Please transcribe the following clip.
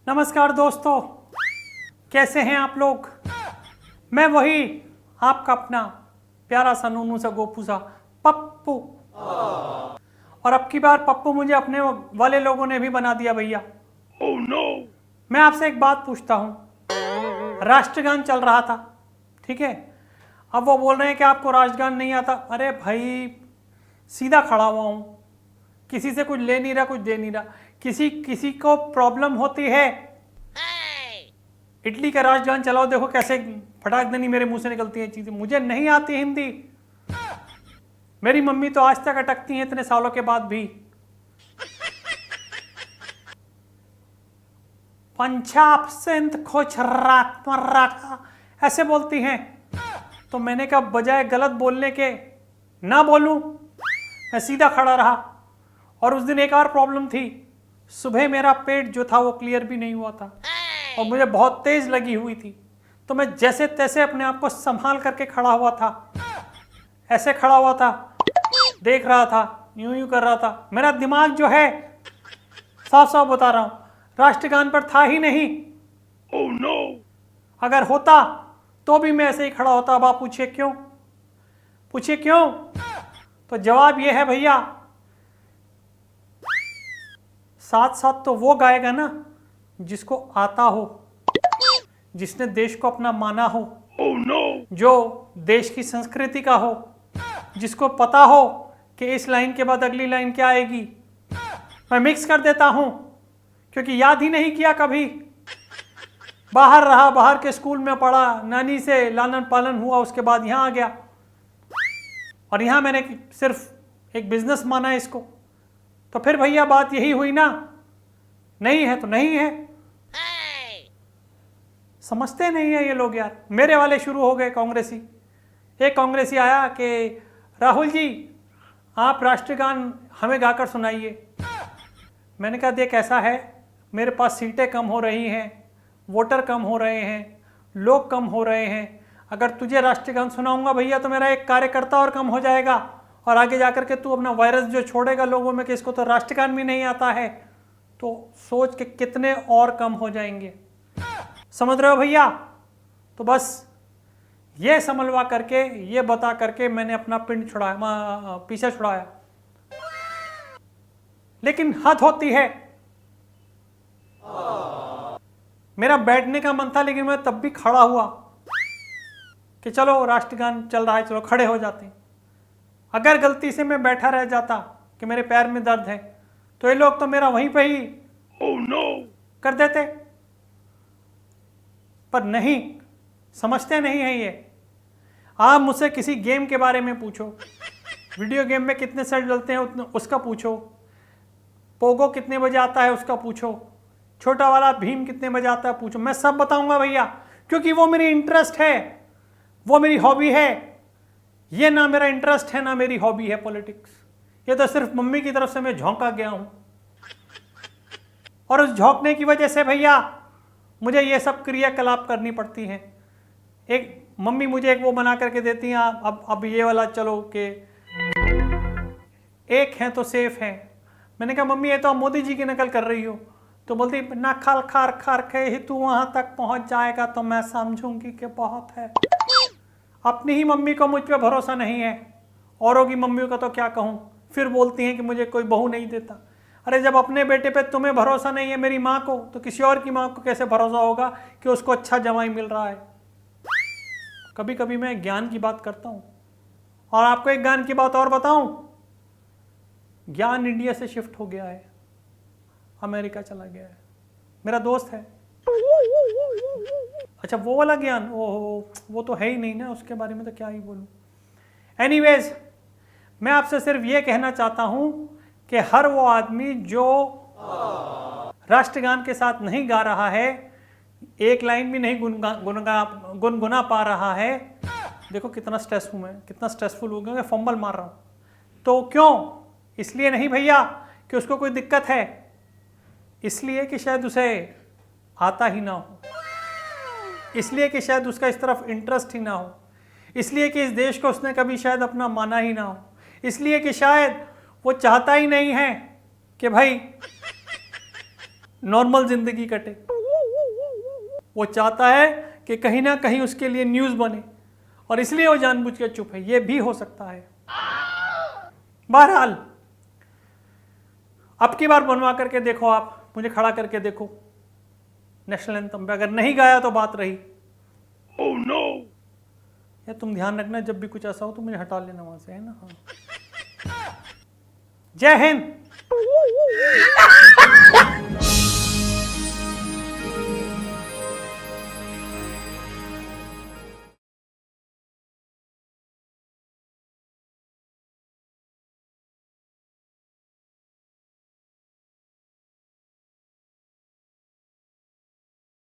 नमस्कार दोस्तों, कैसे हैं आप लोग। मैं वही आपका अपना प्यारा सा नूनू सा गोपू सा पप्पू। और अब की बार पप्पू मुझे अपने वाले लोगों ने भी बना दिया भैया। Oh no! मैं आपसे एक बात पूछता हूँ, राष्ट्रगान चल रहा था, ठीक है। अब वो बोल रहे हैं कि आपको राष्ट्रगान नहीं आता। अरे भाई, सीधा खड़ा हुआ हूँ, किसी से कुछ ले नहीं रहा, कुछ दे नहीं रहा। किसी को प्रॉब्लम होती है, इटली का राष्ट्रगान चलाओ, देखो कैसे फटाक दनी मेरे मुंह से निकलती हैं चीजें। मुझे नहीं आती हिंदी, मेरी मम्मी तो आज तक अटकती हैं इतने सालों के बाद भी। पंजाब सिंध गुजरात मराठा ऐसे बोलती हैं। तो मैंने कहा बजाय गलत बोलने के ना बोलूं, मैं सीधा खड़ा रहा। और उस दिन एक और प्रॉब्लम थी, सुबह मेरा पेट जो था वो क्लियर भी नहीं हुआ था और मुझे बहुत तेज लगी हुई थी। तो मैं जैसे तैसे अपने आप को संभाल करके खड़ा हुआ था, ऐसे खड़ा हुआ था, देख रहा था, यूं यूं कर रहा था। मेरा दिमाग जो है, साफ साफ बता रहा हूं, राष्ट्रगान पर था ही नहीं। Oh no! अगर होता तो भी मैं ऐसे ही खड़ा होता। अब आप पूछिए क्यों, पूछिए क्यों। तो जवाब ये है भैया, साथ साथ तो वो गाएगा ना जिसको आता हो, जिसने देश को अपना माना हो, Oh no! जो देश की संस्कृति का हो, जिसको पता हो कि इस लाइन के बाद अगली लाइन क्या आएगी। मैं मिक्स कर देता हूं क्योंकि याद ही नहीं किया कभी। बाहर रहा, बाहर के स्कूल में पढ़ा, नानी से लालन पालन हुआ, उसके बाद यहां आ गया और यहां मैंने सिर्फ एक बिजनेस माना है इसको। तो फिर भैया बात यही हुई ना, नहीं है तो नहीं है। समझते नहीं है ये लोग यार। मेरे वाले शुरू हो गए कांग्रेसी। एक कांग्रेसी आया कि राहुल जी आप राष्ट्रगान हमें गाकर सुनाइए। मैंने कहा देख ऐसा है, मेरे पास सीटें कम हो रही हैं, वोटर कम हो रहे हैं, लोग कम हो रहे हैं। अगर तुझे राष्ट्रगान सुनाऊंगा भैया तो मेरा एक कार्यकर्ता और कम हो जाएगा और आगे जाकर के तू अपना वायरस जो छोड़ेगा लोगों में कि इसको तो राष्ट्रगान भी नहीं आता है, तो सोच के कितने और कम हो जाएंगे। समझ रहे हो भैया। तो बस ये समझवा करके, ये बता करके मैंने अपना पिंड छुड़ाया, पीछे छुड़ाया। लेकिन हद होती है। मेरा बैठने का मन था लेकिन मैं तब भी खड़ा हुआ कि चलो राष्ट्रगान चल रहा है, चलो खड़े हो जाते हैं। अगर गलती से मैं बैठा रह जाता कि मेरे पैर में दर्द है तो ये लोग तो मेरा वहीं पे ही Oh no! कर देते, पर नहीं, समझते नहीं है ये। आप मुझसे किसी गेम के बारे में पूछो, वीडियो गेम में कितने सेट डलते हैं उतने उसका पूछो, पोगो कितने बजे आता है उसका पूछो, छोटा वाला भीम कितने बजे आता है पूछो, मैं सब बताऊंगा भैया। क्योंकि वो मेरी इंटरेस्ट है, वो मेरी हॉबी है। ये ना मेरा इंटरेस्ट है ना मेरी हॉबी है पॉलिटिक्स। ये तो सिर्फ मम्मी की तरफ से मैं झोंका गया हूं और उस झोंकने की वजह से भैया मुझे ये सब क्रियाकलाप करनी पड़ती हैं। एक मम्मी मुझे एक वो बना करके देती हैं, अब ये वाला चलो कि एक है तो सेफ है। मैंने कहा मम्मी ये तो आप मोदी जी की नकल कर रही हो। तो बोलती ना खाल खार खार खे ही तू वहां तक पहुंच जाएगा तो मैं समझूंगी कि बहुत है। अपनी ही मम्मी को मुझ पे भरोसा नहीं है, औरों की मम्मियों का तो क्या कहूं। फिर बोलती हैं कि मुझे कोई बहू नहीं देता। अरे जब अपने बेटे पे तुम्हें भरोसा नहीं है मेरी माँ को, तो किसी और की माँ को कैसे भरोसा होगा कि उसको अच्छा जमाई मिल रहा है। कभी कभी मैं ज्ञान की बात करता हूं। और आपको एक ज्ञान की बात और बताऊं, ज्ञान इंडिया से शिफ्ट हो गया है, अमेरिका चला गया है। मेरा दोस्त है। अच्छा वो वाला ज्ञान, वो तो है ही नहीं ना, उसके बारे में तो क्या ही बोलूं। एनीवेज, मैं आपसे सिर्फ ये कहना चाहता हूं कि हर वो आदमी जो राष्ट्रगान के साथ नहीं गा रहा है, एक लाइन भी नहीं गुनगुना पा रहा है। देखो कितना स्ट्रेस हूं मैं, कितना स्ट्रेसफुल हो गया, फंबल मार रहा हूं। तो क्यों? इसलिए नहीं भैया कि उसको कोई दिक्कत है, इसलिए कि शायद उसे आता ही ना हो, इसलिए कि शायद उसका इस तरफ इंटरेस्ट ही ना हो, इसलिए कि इस देश को उसने कभी शायद अपना माना ही ना हो, इसलिए कि शायद वो चाहता ही नहीं है कि भाई नॉर्मल जिंदगी कटे। वो चाहता है कि कहीं ना कहीं उसके लिए न्यूज़ बने और इसलिए वो जानबूझ के चुप है। ये भी हो सकता है। बहरहाल अब की बार बनवा करके देखो, आप मुझे खड़ा करके देखो नेशनल एंथम पे। अगर नहीं गाया तो बात रही। Oh no! या तुम ध्यान रखना, जब भी कुछ ऐसा हो तो मुझे हटा लेना वहां से, है ना? हाँ। जय हिंद।